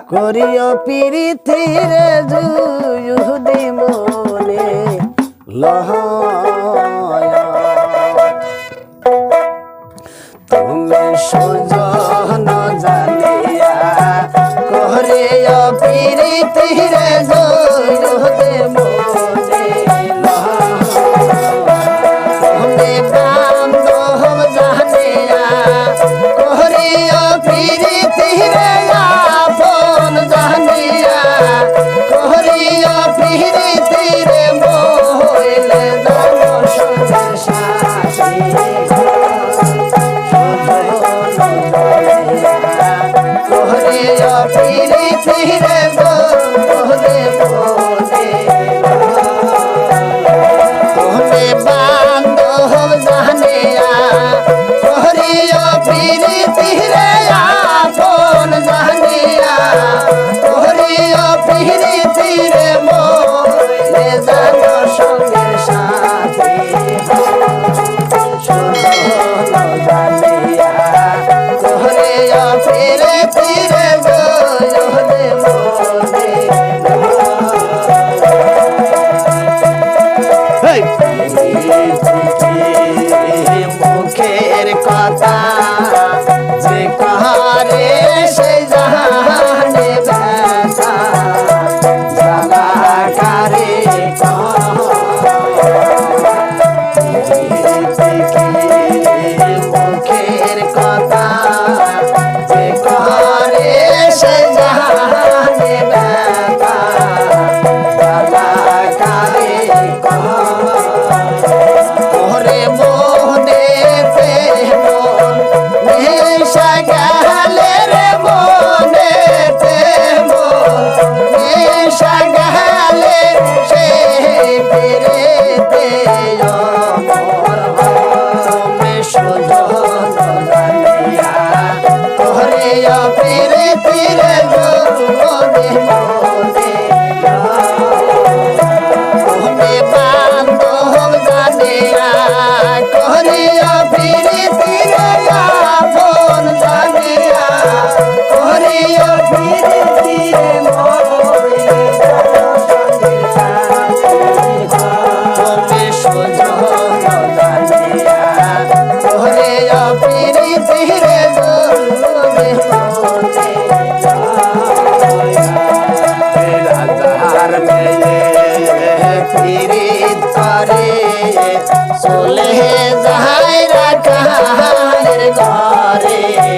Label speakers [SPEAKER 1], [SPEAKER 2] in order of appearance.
[SPEAKER 1] করিও পিরিতিরে যদি মনে লহয় তুমি সুজন জানিয়া করিও পিরিতিরে যদি মনে তুমি বান্ধব জানিয়া করিও পিরিতিরে আপন জানিয়া করিও পিরিতিরে মইলে জানো সুখে শান্তি করিও পিরিতিরে বলে বলে তুমি বান্ধব জানিয়া করিও পিরিতিরে আপন জানিয়া করিও পিরিতিরে মইলে জানো সঙ্গে সাথী জানিয়া করিও পিরিতিরে বলে বলে মুখের কথা যে কাহারে সে জানে ব্যথা জ্বালাকারে মুখের কথা যে কাহারে সে জানে ব্যথা জ্বালাকারে ওরে মনেতে মন নেশা গেলে রে মনেতে মন নেশা গেলে সে পেরেতে অমর তুমি সুজন জানিয়া ওরে পেরেতিরে মনে মনে তুমি বান্ধব জানিয়া করিও পিরিতিরে আপন জানিয়া করিও পিরিতিরে মইলে তুমি সুজন জানিয়া করিও পিরিতিরে বলে বলে রাজার মেয়ে পিরিত করে চলে যায় রাখালের ঘরে